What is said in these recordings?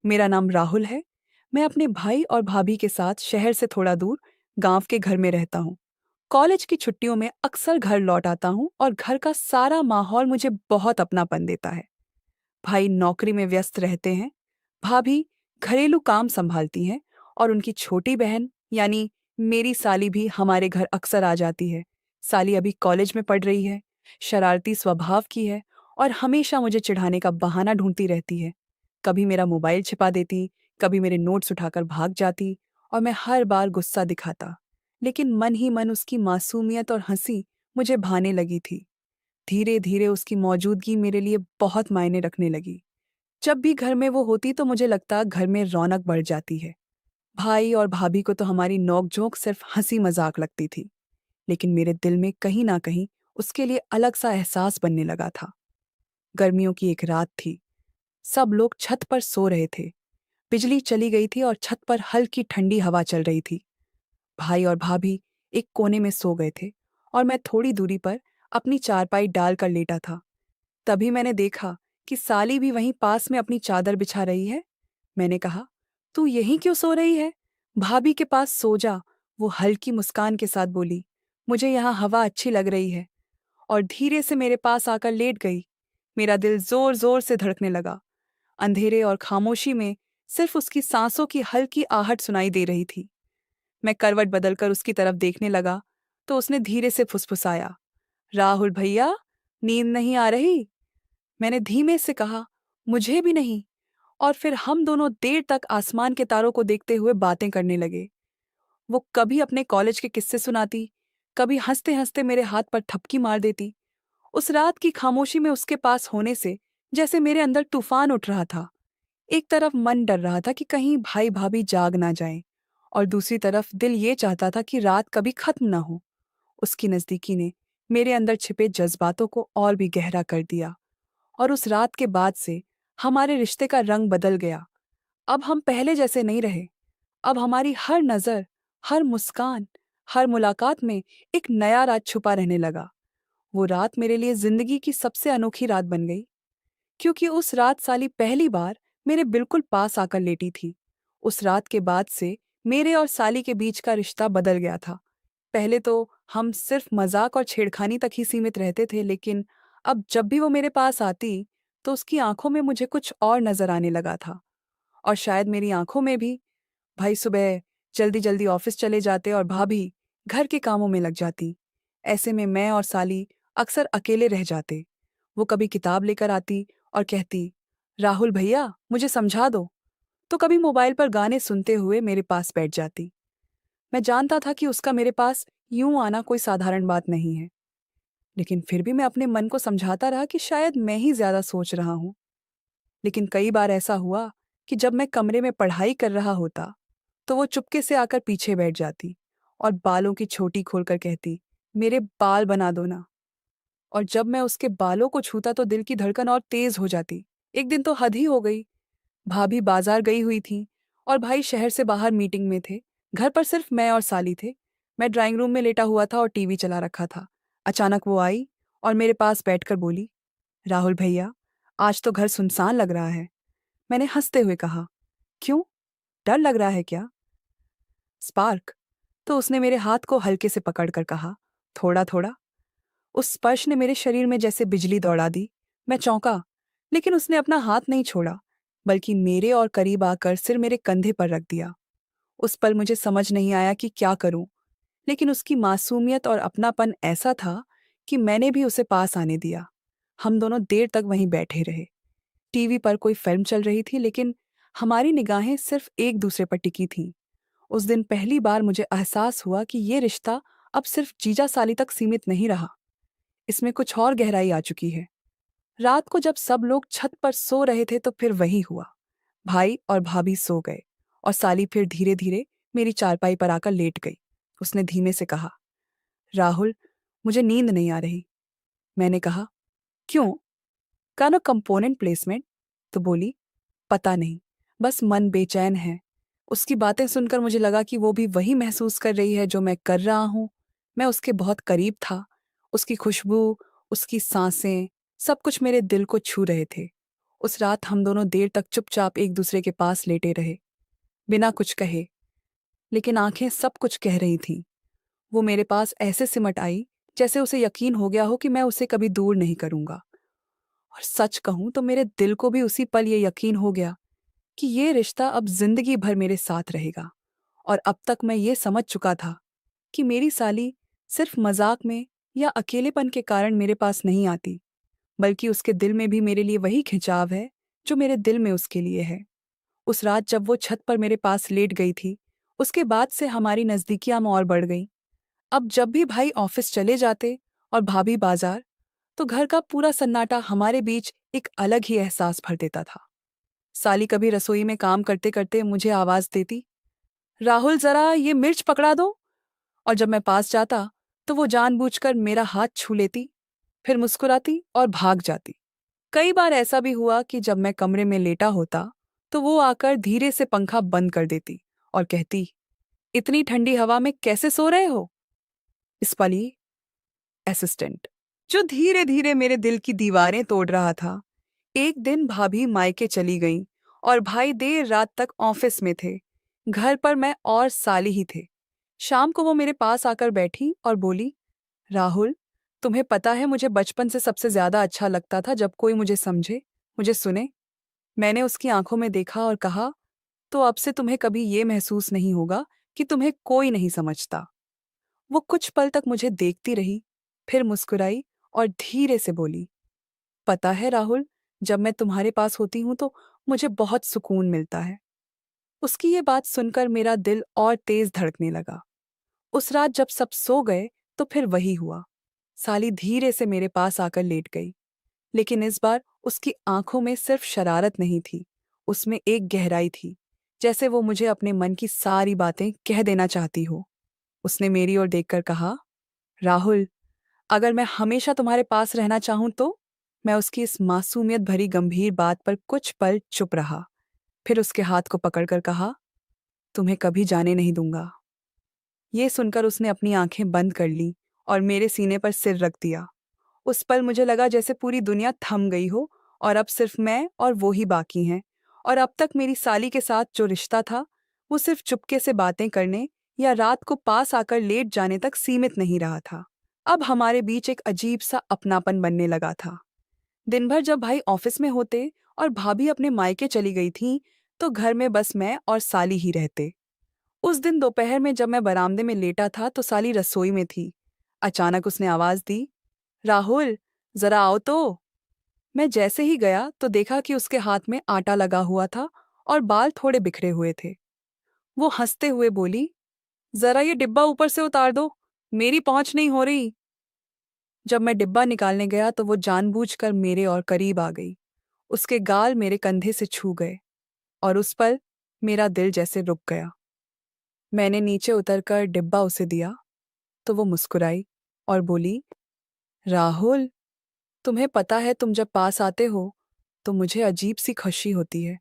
मेरा नाम राहुल है। मैं अपने भाई और भाभी के साथ शहर से थोड़ा दूर गांव के घर में रहता हूँ। कॉलेज की छुट्टियों में अक्सर घर लौट आता हूँ और घर का सारा माहौल मुझे बहुत अपनापन देता है। भाई नौकरी में व्यस्त रहते हैं, भाभी घरेलू काम संभालती हैं और उनकी छोटी बहन यानी मेरी साली भी हमारे घर अक्सर आ जाती है। साली अभी कॉलेज में पढ़ रही है, शरारती स्वभाव की है और हमेशा मुझे चिढ़ाने का बहाना ढूंढती रहती है। कभी मेरा मोबाइल छिपा देती, कभी मेरे नोट्स उठाकर भाग जाती और मैं हर बार गुस्सा दिखाता। लेकिन मन ही मन उसकी मासूमियत और हंसी मुझे भाने लगी थी। धीरे धीरे उसकी मौजूदगी मेरे लिए बहुत मायने रखने लगी। जब भी घर में वो होती तो मुझे लगता घर में रौनक बढ़ जाती है। भाई और भाभी को तो हमारी नोक-झोंक सिर्फ हंसी मजाक लगती थी, लेकिन मेरे दिल में कहीं ना कहीं उसके लिए अलग सा एहसास बनने लगा था। गर्मियों की एक रात थी। सब लोग छत पर सो रहे थे। बिजली चली गई थी और छत पर हल्की ठंडी हवा चल रही थी। भाई और भाभी एक कोने में सो गए थे और मैं थोड़ी दूरी पर अपनी चारपाई डालकर लेटा था। तभी मैंने देखा कि साली भी वहीं पास में अपनी चादर बिछा रही है। मैंने कहा, तू यहीं क्यों सो रही है? भाभी के पास सो जा। वो हल्की मुस्कान के साथ बोली, मुझे यहाँ हवा अच्छी लग रही है, और धीरे से मेरे पास आकर लेट गई। मेरा दिल जोर जोर से धड़कने लगा। अंधेरे और खामोशी में सिर्फ उसकी सांसों की हल्की आहट सुनाई दे रही थी। मैं करवट बदलकर उसकी तरफ देखने लगा तो उसने धीरे से फुसफुसाया, राहुल भैया, नींद नहीं आ रही? मैंने धीमे से कहा, मुझे भी नहीं। और फिर हम दोनों देर तक आसमान के तारों को देखते हुए बातें करने लगे। वो कभी अपने कॉलेज के किस्से सुनाती, कभी हंसते हंसते मेरे हाथ पर थपकी मार देती। उस रात की खामोशी में उसके पास होने से जैसे मेरे अंदर तूफान उठ रहा था। एक तरफ मन डर रहा था कि कहीं भाई भाभी जाग ना जाएं, और दूसरी तरफ दिल ये चाहता था कि रात कभी खत्म ना हो। उसकी नज़दीकी ने मेरे अंदर छिपे जज्बातों को और भी गहरा कर दिया, और उस रात के बाद से हमारे रिश्ते का रंग बदल गया। अब हम पहले जैसे नहीं रहे। अब हमारी हर नज़र, हर मुस्कान, हर मुलाकात में एक नया राज छुपा रहने लगा। वो रात मेरे लिए जिंदगी की सबसे अनोखी रात बन गई, क्योंकि उस रात साली पहली बार मेरे बिल्कुल पास आकर लेटी थी। उस रात के बाद से मेरे और साली के बीच का रिश्ता बदल गया था। पहले तो हम सिर्फ मजाक और छेड़खानी तक ही सीमित रहते थे, लेकिन अब जब भी वो मेरे पास आती तो उसकी आंखों में मुझे कुछ और नजर आने लगा था, और शायद मेरी आंखों में भी। भाई सुबह जल्दी जल्दी ऑफिस चले जाते और भाभी घर के कामों में लग जाती। ऐसे में मैं और साली अक्सर अकेले रह जाते। वो कभी किताब लेकर आती और कहती, राहुल भैया, मुझे समझा दो। तो कभी मोबाइल पर गाने सुनते हुए मेरे पास बैठ जाती। मैं जानता था कि उसका मेरे पास यूं आना कोई साधारण बात नहीं है, लेकिन फिर भी मैं अपने मन को समझाता रहा कि शायद मैं ही ज्यादा सोच रहा हूं। लेकिन कई बार ऐसा हुआ कि जब मैं कमरे में पढ़ाई कर रहा होता तो वो चुपके से आकर पीछे बैठ जाती और बालों की छोटी खोलकर कहती, मेरे बाल बना दो ना। और जब मैं उसके बालों को छूता तो दिल की धड़कन और तेज हो जाती। एक दिन तो हद ही हो गई। भाभी बाजार गई हुई थी और भाई शहर से बाहर मीटिंग में थे। घर पर सिर्फ मैं और साली थे। मैं ड्राइंग रूम में लेटा हुआ था और टीवी चला रखा था। अचानक वो आई और मेरे पास बैठकर बोली, राहुल भैया, आज तो घर सुनसान लग रहा है। मैंने हंसते हुए कहा, क्यों, डर लग रहा है क्या? स्पार्क? तो उसने मेरे हाथ को हल्के से पकड़कर कहा, थोड़ा थोड़ा। उस स्पर्श ने मेरे शरीर में जैसे बिजली दौड़ा दी। मैं चौंका, लेकिन उसने अपना हाथ नहीं छोड़ा, बल्कि मेरे और करीब आकर सिर मेरे कंधे पर रख दिया। उस पल मुझे समझ नहीं आया कि क्या करूं, लेकिन उसकी मासूमियत और अपनापन ऐसा था कि मैंने भी उसे पास आने दिया। हम दोनों देर तक वहीं बैठे रहे। टीवी पर कोई फिल्म चल रही थी, लेकिन हमारी निगाहें सिर्फ एक दूसरे पर टिकी थीं। उस दिन पहली बार मुझे एहसास हुआ कि ये रिश्ता अब सिर्फ जीजा साली तक सीमित नहीं रहा। इसमें कुछ और गहराई आ चुकी है। रात को जब सब लोग छत पर सो रहे थे तो फिर वही हुआ। भाई और भाभी सो गए और साली फिर धीरे धीरे मेरी चारपाई पर आकर लेट गई। उसने धीमे से कहा, राहुल, मुझे नींद नहीं आ रही। मैंने कहा, क्यों? कानो कंपोनेंट प्लेसमेंट? तो बोली, पता नहीं, बस मन बेचैन है। उसकी बातें सुनकर मुझे लगा कि वो भी वही महसूस कर रही है जो मैं कर रहा हूं। मैं उसके बहुत करीब था। उसकी खुशबू, उसकी सांसें, सब कुछ मेरे दिल को छू रहे थे। उस रात हम दोनों देर तक चुपचाप एक दूसरे के पास लेटे रहे, बिना कुछ कहे, लेकिन आंखें सब कुछ कह रही थीं। वो मेरे पास ऐसे सिमट आई जैसे उसे यकीन हो गया हो कि मैं उसे कभी दूर नहीं करूंगा। और सच कहूं तो मेरे दिल को भी उसी पल ये यकीन हो गया कि ये रिश्ता अब जिंदगी भर मेरे साथ रहेगा। और अब तक मैं ये समझ चुका था कि मेरी साली सिर्फ मजाक में या अकेलेपन के कारण मेरे पास नहीं आती, बल्कि उसके दिल में भी मेरे लिए वही खिंचाव है जो मेरे दिल में उसके लिए है। उस रात जब वो छत पर मेरे पास लेट गई थी, उसके बाद से हमारी नज़दीकियां और बढ़ गईं। अब जब भी भाई ऑफिस चले जाते और भाभी बाजार, तो घर का पूरा सन्नाटा हमारे बीच एक अलग ही एहसास भर देता था। साली कभी रसोई में काम करते करते मुझे आवाज देती, राहुल जरा ये मिर्च पकड़ा दो। और जब मैं पास जाता तो वो जानबूझकर मेरा हाथ छू लेती, फिर मुस्कुराती और भाग जाती। कई बार ऐसा भी हुआ कि जब मैं कमरे में लेटा होता तो वो आकर धीरे से पंखा बंद कर देती और कहती, इतनी ठंडी हवा में कैसे सो रहे हो। इस पली असिस्टेंट, जो धीरे धीरे मेरे दिल की दीवारें तोड़ रहा था। एक दिन भाभी मायके चली गईं और भाई देर रात तक ऑफिस में थे। घर पर मैं और साली ही थे। शाम को वो मेरे पास आकर बैठी और बोली, राहुल, तुम्हें पता है मुझे बचपन से सबसे ज्यादा अच्छा लगता था जब कोई मुझे समझे, मुझे सुने। मैंने उसकी आंखों में देखा और कहा, तो अब से तुम्हें कभी ये महसूस नहीं होगा कि तुम्हें कोई नहीं समझता। वो कुछ पल तक मुझे देखती रही, फिर मुस्कुराई और धीरे से बोली, पता है राहुल, जब मैं तुम्हारे पास होती हूं तो मुझे बहुत सुकून मिलता है। उसकी ये बात सुनकर मेरा दिल और तेज धड़कने लगा। उस रात जब सब सो गए तो फिर वही हुआ। साली धीरे से मेरे पास आकर लेट गई, लेकिन इस बार उसकी आंखों में सिर्फ शरारत नहीं थी, उसमें एक गहराई थी, जैसे वो मुझे अपने मन की सारी बातें कह देना चाहती हो। उसने मेरी ओर देखकर कहा, राहुल, अगर मैं हमेशा तुम्हारे पास रहना चाहूं तो। मैं उसकी इस मासूमियत भरी गंभीर बात पर कुछ पल चुप रहा, फिर उसके हाथ को पकड़कर कहा, तुम्हें कभी जाने नहीं दूंगा। ये सुनकर उसने अपनी आंखें बंद कर ली और मेरे सीने पर सिर रख दिया। उस पल मुझे लगा जैसे पूरी दुनिया थम गई हो और अब सिर्फ मैं और वो ही बाकी हैं। और अब तक मेरी साली के साथ जो रिश्ता था, वो सिर्फ चुपके से बातें करने या रात को पास आकर लेट जाने तक सीमित नहीं रहा था। अब हमारे बीच एक अजीब सा अपनापन बनने लगा था। दिन भर जब भाई ऑफिस में होते और भाभी अपने मायके चली गई थीं, तो घर में बस मैं और साली ही रहते। उस दिन दोपहर में जब मैं बरामदे में लेटा था तो साली रसोई में थी। अचानक उसने आवाज दी, राहुल, जरा आओ तो। मैं जैसे ही गया तो देखा कि उसके हाथ में आटा लगा हुआ था और बाल थोड़े बिखरे हुए थे। वो हंसते हुए बोली, जरा ये डिब्बा ऊपर से उतार दो, मेरी पहुंच नहीं हो रही। जब मैं डिब्बा निकालने गया तो वो जानबूझकर मेरे और करीब आ गई। उसके गाल मेरे कंधे से छू गए और उस पल मेरा दिल जैसे रुक गया। मैंने नीचे उतरकर डिब्बा उसे दिया तो वो मुस्कुराई और बोली, राहुल, तुम्हें पता है तुम जब पास आते हो तो मुझे अजीब सी खुशी होती है।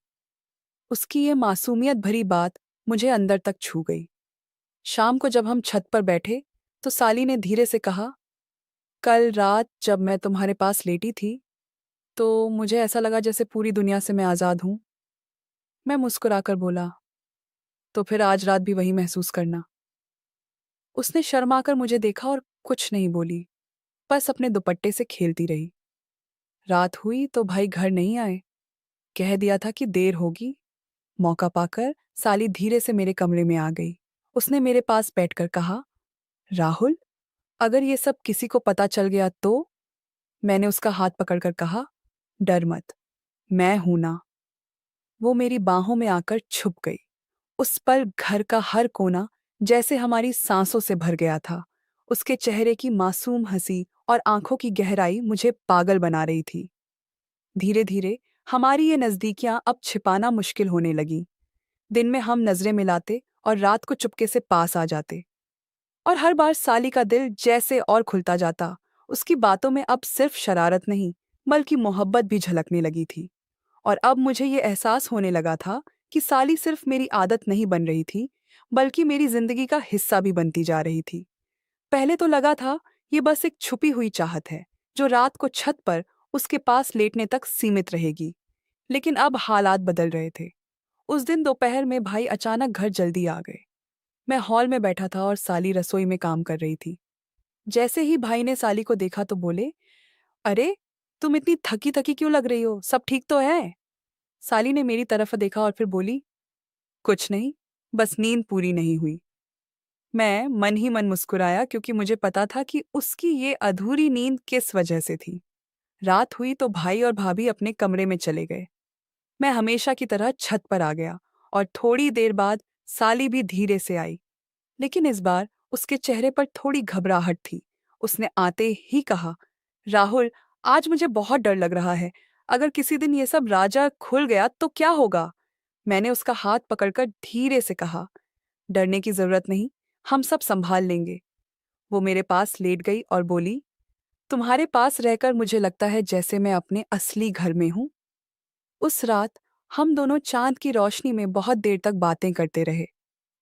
उसकी ये मासूमियत भरी बात मुझे अंदर तक छू गई। शाम को जब हम छत पर बैठे तो साली ने धीरे से कहा, कल रात जब मैं तुम्हारे पास लेटी थी तो मुझे ऐसा लगा जैसे पूरी दुनिया से मैं आज़ाद हूँ। मैं मुस्कुराकर बोला, तो फिर आज रात भी वही महसूस करना। उसने शर्माकर मुझे देखा और कुछ नहीं बोली, बस अपने दुपट्टे से खेलती रही। रात हुई तो भाई घर नहीं आए। कह दिया था कि देर होगी। मौका पाकर साली धीरे से मेरे कमरे में आ गई। उसने मेरे पास बैठकर कहा, राहुल, अगर ये सब किसी को पता चल गया तो। मैंने उसका हाथ पकड़कर कहा, डर मत, मैं हूं ना। वो मेरी बाहों में आकर छुप गई। उस पल घर का हर कोना जैसे हमारी सांसों से भर गया था। उसके चेहरे की मासूम हंसी और आंखों की गहराई मुझे पागल बना रही थी। धीरे धीरे हमारी ये नज़दीकियां अब छिपाना मुश्किल होने लगी। दिन में हम नजरें मिलाते और रात को चुपके से पास आ जाते। और हर बार साली का दिल जैसे और खुलता जाता। उसकी बातों में अब सिर्फ शरारत नहीं, बल्कि मोहब्बत भी झलकने लगी थी। और अब मुझे ये एहसास होने लगा था कि साली सिर्फ मेरी आदत नहीं बन रही थी, बल्कि मेरी जिंदगी का हिस्सा भी बनती जा रही थी। पहले तो लगा था ये बस एक छुपी हुई चाहत है, जो रात को छत पर उसके पास लेटने तक सीमित रहेगी। लेकिन अब हालात बदल रहे थे। उस दिन दोपहर में भाई अचानक घर जल्दी आ गए। मैं हॉल में बैठा था और साली रसोई में काम कर रही थी। जैसे ही भाई ने साली को देखा तो बोले, अरे, तुम इतनी थकी थकी क्यों लग रही हो, सब ठीक तो है? साली ने मेरी तरफ देखा और फिर बोली, कुछ नहीं, बस नींद पूरी नहीं हुई। मैं मन ही मन मुस्कुराया क्योंकि मुझे पता था कि उसकी ये अधूरी नींद किस वजह से थी। रात हुई तो भाई और भाभी अपने कमरे में चले गए। मैं हमेशा की तरह छत पर आ गया और थोड़ी देर बाद साली भी धीरे से आई। लेकिन इस बार उसके चेहरे पर थोड़ी घबराहट थी। उसने आते ही कहा, राहुल, आज मुझे बहुत डर लग रहा है। अगर किसी दिन ये सब राजा खुल गया तो क्या होगा? मैंने उसका हाथ पकड़कर धीरे से कहा, डरने की जरूरत नहीं, हम सब संभाल लेंगे। वो मेरे पास लेट गई और बोली, तुम्हारे पास रहकर मुझे लगता है जैसे मैं अपने असली घर में हूँ। उस रात हम दोनों चांद की रोशनी में बहुत देर तक बातें करते रहे।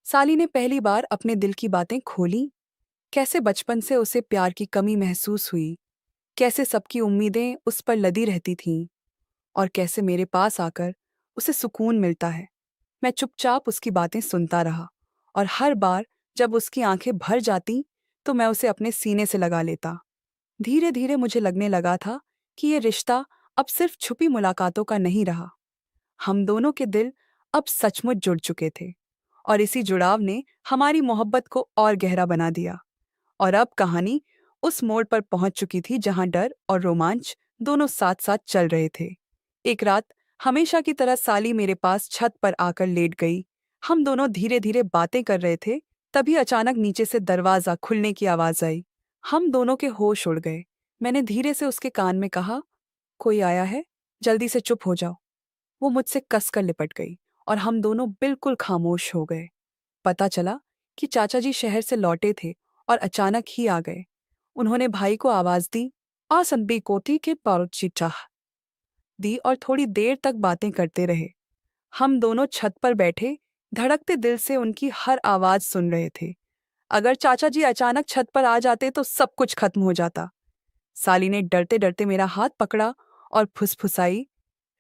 साली ने पहली बार अपने दिल की बातें खोली। कैसे बचपन से उसे प्यार की कमी महसूस हुई, कैसे सबकी उम्मीदें उस पर लदी रहती थीं, और कैसे मेरे पास आकर उसे सुकून मिलता है। मैं चुपचाप उसकी बातें सुनता रहा, और हर बार जब उसकी आंखें भर जाती तो मैं उसे अपने सीने से लगा लेता। धीरे धीरे मुझे लगने लगा था कि ये रिश्ता अब सिर्फ छुपी मुलाकातों का नहीं रहा। हम दोनों के दिल अब सचमुच जुड़ चुके थे, और इसी जुड़ाव ने हमारी मोहब्बत को और गहरा बना दिया। और अब कहानी उस मोड़ पर पहुंच चुकी थी जहां डर और रोमांच दोनों साथ साथ चल रहे थे। एक रात हमेशा की तरह साली मेरे पास छत पर आकर लेट गई। हम दोनों धीरे धीरे बातें कर रहे थे, तभी अचानक नीचे से दरवाजा खुलने की आवाज आई। हम दोनों के होश उड़ गए। मैंने धीरे से उसके कान में कहा, कोई आया है, जल्दी से चुप हो जाओ। वो मुझसे कसकर लिपट गई और हम दोनों बिल्कुल खामोश हो गए। पता चला कि चाचा जी शहर से लौटे थे और अचानक ही आ गए। उन्होंने भाई को आवाज दी, आ संबी कोठी के चाह दी, और थोड़ी देर तक बातें करते रहे। हम दोनों छत पर बैठे धड़कते दिल से उनकी हर आवाज सुन रहे थे। अगर चाचा जी अचानक छत पर आ जाते तो सब कुछ खत्म हो जाता। साली ने डरते डरते मेरा हाथ पकड़ा और फुसफुसाई,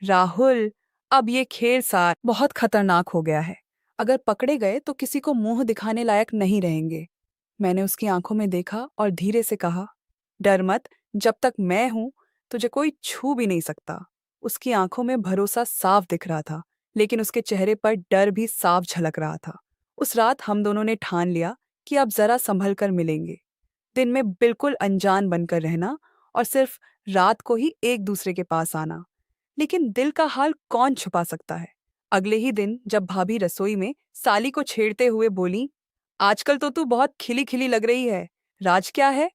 राहुल, अब ये खेल सार बहुत खतरनाक हो गया है। अगर पकड़े गए तो किसी को मुंह दिखाने लायक नहीं रहेंगे। मैंने उसकी आंखों में देखा और धीरे से कहा, डर मत, जब तक मैं हूं तुझे कोई छू भी नहीं सकता। उसकी आंखों में भरोसा साफ दिख रहा था, लेकिन उसके चेहरे पर डर भी साफ झलक रहा था। उस रात हम दोनों ने ठान लिया कि अब जरा संभल कर मिलेंगे। दिन में बिल्कुल अनजान बनकर रहना, और सिर्फ रात को ही एक दूसरे के पास आना। लेकिन दिल का हाल कौन छुपा सकता है? अगले ही दिन जब भाभी रसोई में साली को छेड़ते हुए बोली, आजकल तो तू बहुत खिली खिली लग रही है, राज क्या है?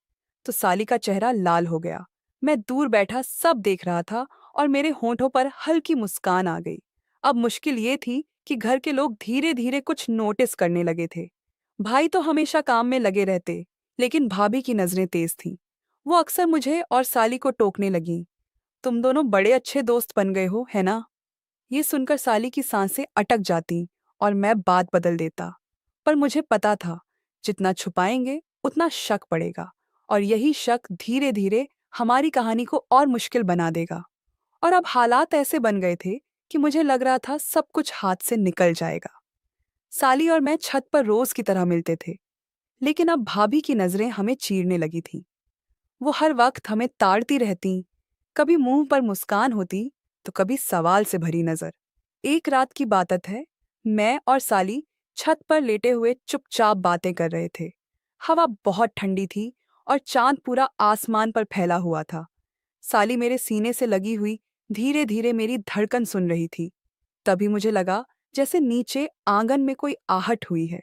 तो साली का चेहरा लाल हो गया। मैं दूर बैठा सब देख रहा था और मेरे होंठों पर हल्की मुस्कान आ गई। अब मुश्किल ये थी कि घर के लोग धीरे धीरे कुछ नोटिस करने लगे थे। भाई तो हमेशा काम में लगे रहते, लेकिन भाभी की नजरें तेज थीं। वो अक्सर मुझे और साली को टोकने लगीं, तुम दोनों बड़े अच्छे दोस्त बन गए हो, है ना? ये सुनकर साली की सांसें अटक जाती और मैं बात बदल देता। पर मुझे पता था, जितना छुपाएंगे उतना शक पड़ेगा, और यही शक धीरे धीरे हमारी कहानी को और मुश्किल बना देगा। और अब हालात ऐसे बन गए थे कि मुझे लग रहा था सब कुछ हाथ से निकल जाएगा। साली और मैं छत पर रोज की तरह मिलते थे, लेकिन अब भाभी की नजरें हमें चीरने लगी थीं। वो हर वक्त हमें ताड़ती रहती, कभी मुंह पर मुस्कान होती तो कभी सवाल से भरी नजर। एक रात की बात है, मैं और साली छत पर लेटे हुए चुपचाप बातें कर रहे थे। हवा बहुत ठंडी थी और चांद पूरा आसमान पर फैला हुआ था। साली मेरे सीने से लगी हुई धीरे धीरे मेरी धड़कन सुन रही थी। तभी मुझे लगा जैसे नीचे आंगन में कोई आहट हुई है।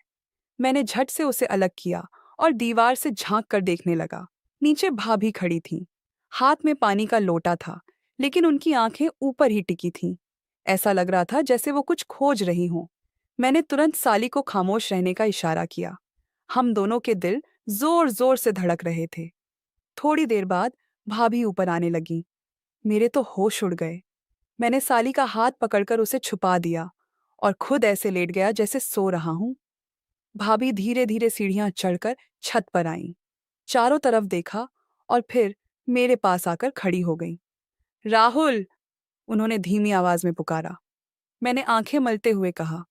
मैंने झट से उसे अलग किया और दीवार से झांक कर देखने लगा। नीचे भाभी खड़ी थीं। हाथ में पानी का लोटा था, लेकिन उनकी आंखें ऊपर ही टिकी थीं। ऐसा लग रहा था जैसे वो कुछ खोज रही हों। मैंने तुरंत साली को खामोश रहने का इशारा किया। हम दोनों के दिल जोर जोर से धड़क रहे थे। थोड़ी देर बाद भाभी ऊपर आने लगी। मेरे तो होश उड़ गए। मैंने साली का हाथ पकड़कर उसे छुपा दिया और खुद ऐसे लेट गया जैसे सो रहा हूं। भाभी धीरे धीरे सीढ़ियां चढ़कर छत पर आईं। चारों तरफ देखा और फिर मेरे पास आकर खड़ी हो गई। राहुल, उन्होंने धीमी आवाज में पुकारा। मैंने आंखें मलते हुए कहा,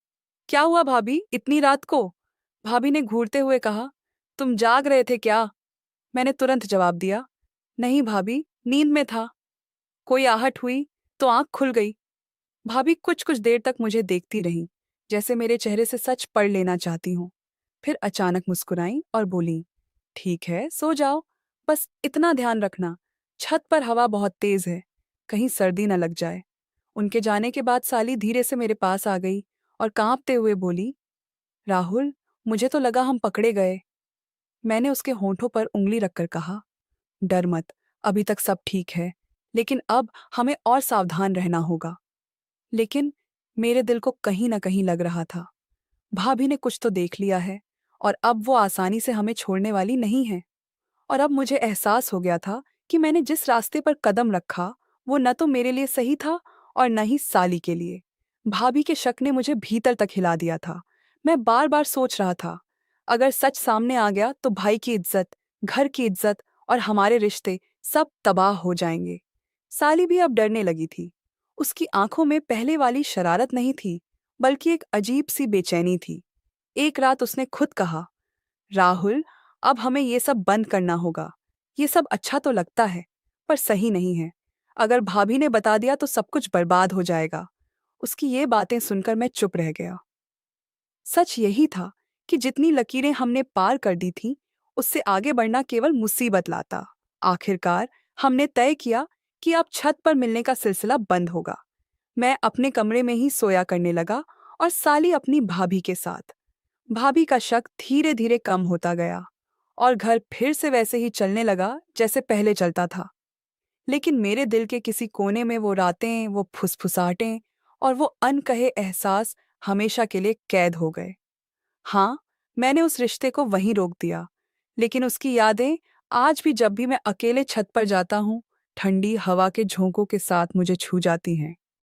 क्या हुआ भाभी, इतनी रात को? भाभी ने घूरते हुए कहा, तुम जाग रहे थे क्या? मैंने तुरंत जवाब दिया, नहीं भाभी, नींद में था। कोई आहट हुई तो आंख खुल गई। भाभी कुछ कुछ देर तक मुझे देखती रहीं, जैसे मेरे चेहरे से सच पढ़ लेना चाहती हूँ। फिर अचानक मुस्कुराई और बोली, ठीक है, सो जाओ। बस इतना ध्यान रखना, छत पर हवा बहुत तेज है, कहीं सर्दी न लग जाए। उनके जाने के बाद साली धीरे से मेरे पास आ गई और कांपते हुए बोली, राहुल, मुझे तो लगा हम पकड़े गए। मैंने उसके होंठों पर उंगली रखकर कहा, डर मत, अभी तक सब ठीक है, लेकिन अब हमें और सावधान रहना होगा। लेकिन मेरे दिल को कहीं न कहीं लग रहा था, भाभी ने कुछ तो देख लिया है और अब वो आसानी से हमें छोड़ने वाली नहीं है। और अब मुझे एहसास हो गया था कि मैंने जिस रास्ते पर कदम रखा, वो न तो मेरे लिए सही था और न ही साली के लिए। भाभी के शक ने मुझे भीतर तक हिला दिया था। मैं बार-बार सोच रहा था, अगर सच सामने आ गया तो भाई की इज्जत, घर की इज्जत और हमारे रिश्ते सब तबाह हो जाएंगे। साली भी अब डरने लगी थी। उसकी आंखों में पहले वाली शरारत नहीं थी, बल्कि एक अजीब सी बेचैनी थी। एक रात उसने खुद कहा, राहुल, अब हमें ये सब बंद करना होगा। ये सब अच्छा तो लगता है, पर सही नहीं है। अगर भाभी ने बता दिया तो सब कुछ बर्बाद हो जाएगा। उसकी ये बातें सुनकर मैं चुप रह गया। सच यही था कि जितनी लकीरें हमने पार कर दी थीं, उससे आगे बढ़ना केवल मुसीबत लाता। आखिरकार हमने तय किया कि अब छत पर मिलने का सिलसिला बंद होगा। मैं अपने कमरे में ही सोया करने लगा और साली अपनी भाभी के साथ। भाभी का शक धीरे धीरे कम होता गया और घर फिर से वैसे ही चलने लगा जैसे पहले चलता था। लेकिन मेरे दिल के किसी कोने में वो रातें, वो फुसफुसाहटें और वो अनकहे एहसास हमेशा के लिए कैद हो गए। हाँ, मैंने उस रिश्ते को वहीं रोक दिया, लेकिन उसकी यादें आज भी जब भी मैं अकेले छत पर जाता हूँ, ठंडी हवा के झोंकों के साथ मुझे छू जाती हैं।